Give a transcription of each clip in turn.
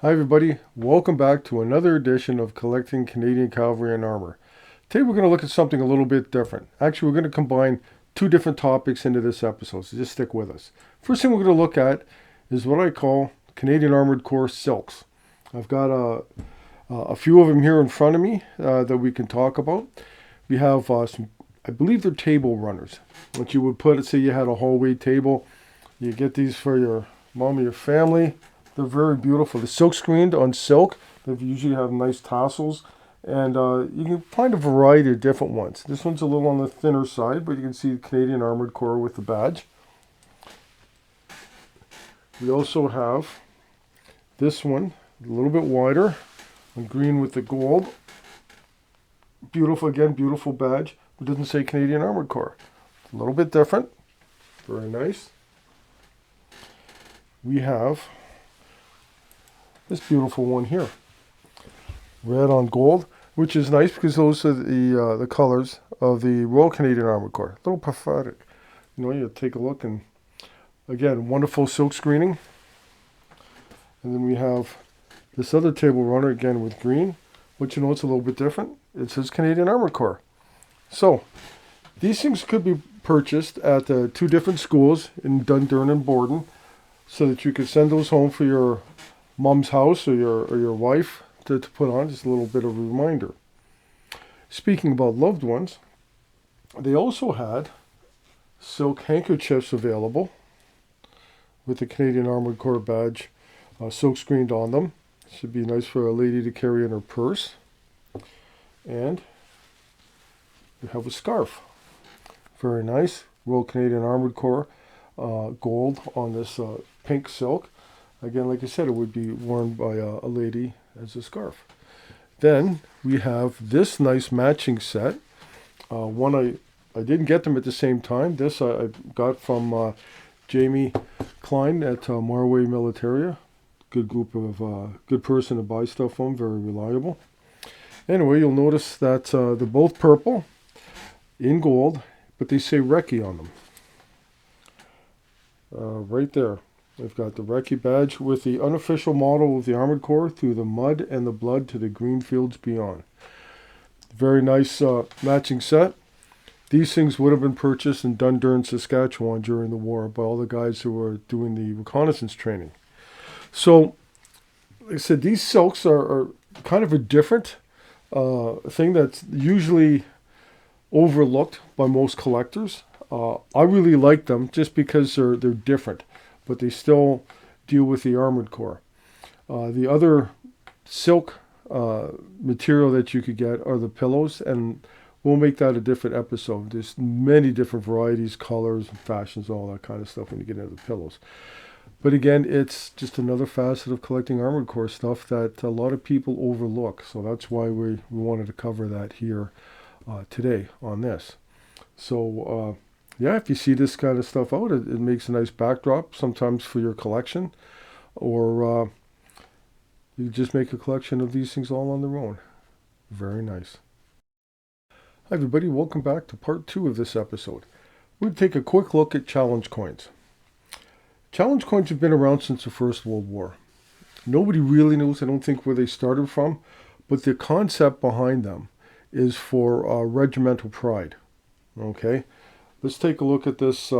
Hi everybody, welcome back to another edition of Collecting Canadian Cavalry and Armour. Today we're going to look at something a little bit different. Actually, we're going to combine two different topics into this episode, so just stick with us. First thing we're going to look at is what I call Canadian Armoured Corps silks. I've got a few of them here in front of me that we can talk about. We have some, I believe they're table runners. What you would put, say you had a hallway table, you get these for your mom or your family. They're very beautiful. They're silk screened on silk. They usually have nice tassels. And you can find a variety of different ones. This one's a little on the thinner side, but you can see Canadian Armoured Corps with the badge. We also have this one, a little bit wider, on green with the gold. Beautiful, again, beautiful badge. It doesn't say Canadian Armoured Corps. It's a little bit different. Very nice. We have this beautiful one here, red on gold, which is nice because those are the colors of the Royal Canadian Armoured Corps. A little prophetic. You take a look, and again, wonderful silk screening. And then we have this other table runner, again with green, which it's a little bit different. It says Canadian Armoured Corps. So these things could be purchased at the two different schools in Dundurn and Borden, so that you could send those home for your mom's house or your wife to put on. Just a little bit of a reminder. Speaking about loved ones, they also had silk handkerchiefs available with the Canadian Armoured Corps badge silk screened on them. Should be nice for a lady to carry in her purse. And we have a scarf. Very nice. Royal Canadian Armoured Corps gold on this pink silk. Again, like I said, it would be worn by a lady as a scarf. Then we have this nice matching set. One I didn't get them at the same time. This I got from Jamie Klein at Marway Militaria. Good group of good person to buy stuff from. Very reliable. Anyway, you'll notice that they're both purple in gold, but they say Recce on them. Right there. They've got the Recce badge with the unofficial motto of the Armoured Corps, through the mud and the blood to the green fields beyond. Very nice matching set. These things would have been purchased in Dundurn, Saskatchewan during the war by all the guys who were doing the reconnaissance training. So, like I said, these silks are kind of a different thing that's usually overlooked by most collectors. I really like them just because they're different, but they still deal with the Armoured Corps. The other silk material that you could get are the pillows, and we'll make that a different episode. There's many different varieties, colors, fashions, all that kind of stuff when you get into the pillows. But again, it's just another facet of collecting Armoured Corps stuff that a lot of people overlook. So that's why we wanted to cover that here today on this. So yeah, if you see this kind of stuff out, it makes a nice backdrop sometimes for your collection, or you just make a collection of these things all on their own. Very nice. Hi everybody, welcome back to part 2 of this episode. We'll take a quick look at challenge coins. Challenge coins have been around since the First World War. Nobody really knows, I don't think, where they started from, but the concept behind them is for regimental pride. Okay, let's take a look at this.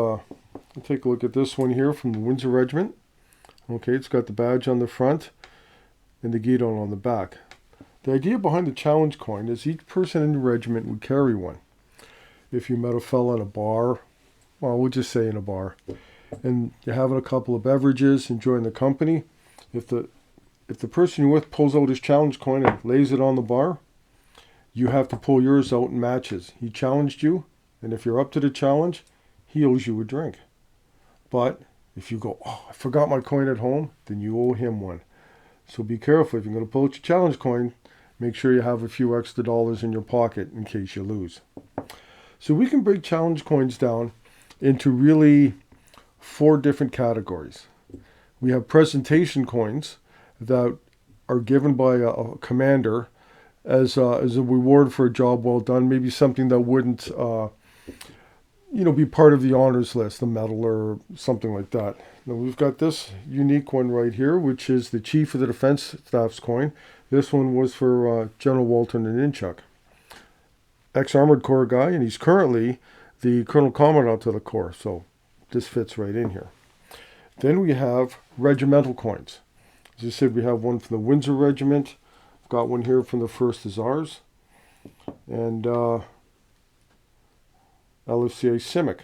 Take a look at this one here from the Windsor Regiment. Okay, it's got the badge on the front and the guidon on the back. The idea behind the challenge coin is each person in the regiment would carry one. If you met a fella in a bar, well, we'll just say in a bar, and you're having a couple of beverages, enjoying the company, if the person you're with pulls out his challenge coin and lays it on the bar, you have to pull yours out in matches. He challenged you, and if you're up to the challenge, he owes you a drink. But if you go, oh, I forgot my coin at home, then you owe him one. So be careful. If you're going to pull out your challenge coin, make sure you have a few extra dollars in your pocket in case you lose. So we can break challenge coins down into really 4 different categories. We have presentation coins that are given by a commander as a reward for a job well done, maybe something that wouldn't be part of the honors list, the medal or something like that. Now we've got this unique one right here, which is the Chief of the Defense Staff's coin. This one was for General Walter Ninchuk, ex-Armored Corps guy, and he's currently the Colonel Commandant of the Corps, so this fits right in here. Then we have regimental coins. As I said, we have one from the Windsor Regiment. I've got one here from the 1st Hussars, and LFCA CIMIC.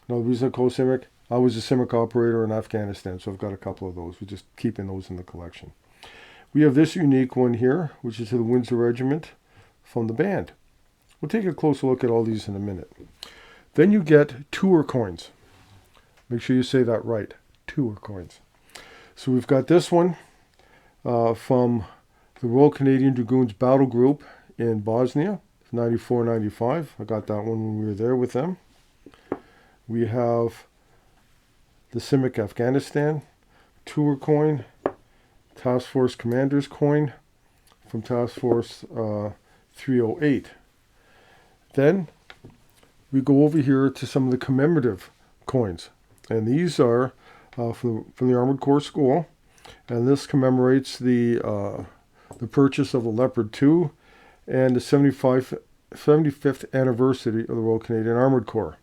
Now the reason I call CIMIC, I was a CIMIC operator in Afghanistan, so I've got a couple of those. We're just keeping those in the collection. We have this unique one here, which is to the Windsor Regiment from the band. We'll take a closer look at all these in a minute. Then you get tour coins. Make sure you say that right, tour coins. So we've got this one from the Royal Canadian Dragoons Battle Group in Bosnia, 94-95. I got that one when we were there with them. We have the CIMIC Afghanistan tour coin, Task Force Commander's coin from Task Force 308. Then we go over here to some of the commemorative coins, and these are from the Armored Corps School, and this commemorates the purchase of the Leopard 2 and the 75th anniversary of the Royal Canadian Armored Corps.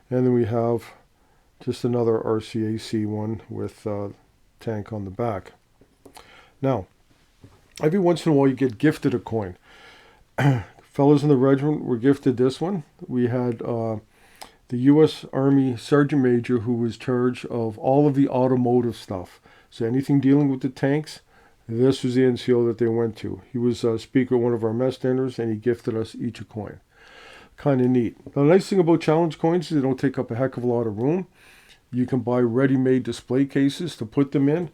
And then we have just another RCAC one with tank on the back. Now, every once in a while you get gifted a coin. Fellows in the regiment were gifted this one. We had the U.S. Army Sergeant Major who was in charge of all of the automotive stuff. So anything dealing with the tanks, this was the NCO that they went to. He was a speaker at one of our mess dinners, and he gifted us each a coin. Kind of neat. Now, the nice thing about challenge coins is they don't take up a heck of a lot of room. You can buy ready-made display cases to put them in,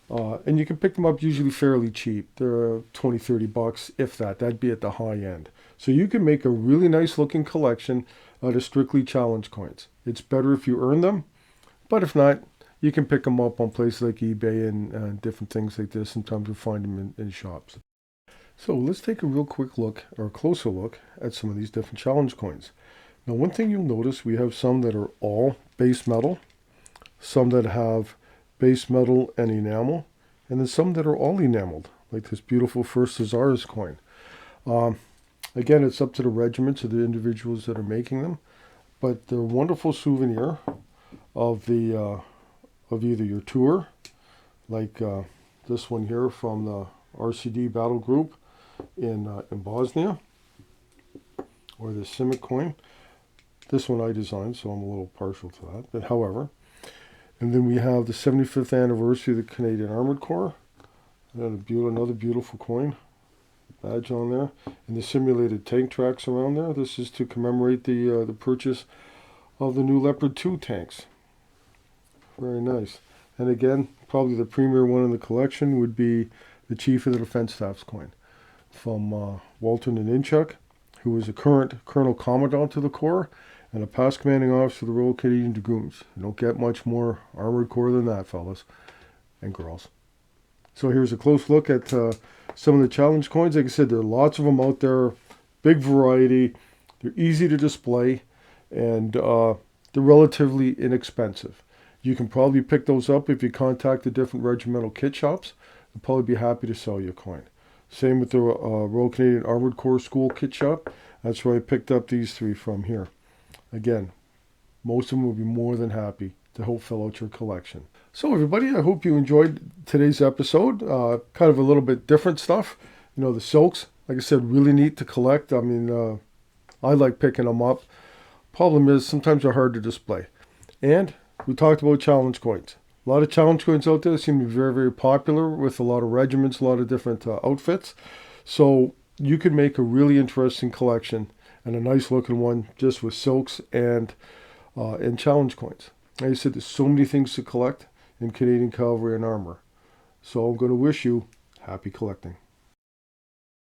and you can pick them up usually fairly cheap. They're $20-30, if that. That'd be at the high end. So you can make a really nice-looking collection out of strictly challenge coins. It's better if you earn them, but if not, you can pick them up on places like eBay and different things like this. Sometimes you'll find them in shops. So let's take a real quick look, or a closer look, at some of these different challenge coins. Now, one thing you'll notice, we have some that are all base metal, some that have base metal and enamel, and then some that are all enameled, like this beautiful 1st Hussars coin. Again, it's up to the regiments or the individuals that are making them, but they're a wonderful souvenir of the of either your tour, like this one here from the RCD Battle Group in Bosnia, or the CIMIC coin. This one I designed, so I'm a little partial to that, but however. And then we have the 75th anniversary of the Canadian Armored Corps. Another beautiful coin, badge on there, and the simulated tank tracks around there. This is to commemorate the purchase of the new Leopard 2 tanks. Very nice. And again, probably the premier one in the collection would be the Chief of the Defense Staff's coin from Walter Ninchuk, who was a current Colonel Commandant to the Corps and a past commanding officer of the Royal Canadian Dragoons. You don't get much more Armored Corps than that, fellas and girls. So here's a close look at some of the challenge coins. Like I said, there are lots of them out there, big variety. They're easy to display, and they're relatively inexpensive. You can probably pick those up if you contact the different regimental kit shops. They'll probably be happy to sell you a coin. Same with the Royal Canadian Armored Corps School kit shop. That's where I picked up these three from here. Again, most of them will be more than happy to help fill out your collection. So everybody, I hope you enjoyed today's episode. Kind of a little bit different stuff. You know, the silks, like I said, really neat to collect. I mean, I like picking them up. Problem is, sometimes they're hard to display. And we talked about challenge coins. A lot of challenge coins out there seem to be very, very popular with a lot of regiments, a lot of different outfits. So you can make a really interesting collection and a nice looking one just with silks and challenge coins. Like I said, there's so many things to collect in Canadian Cavalry and Armour. So I'm going to wish you happy collecting.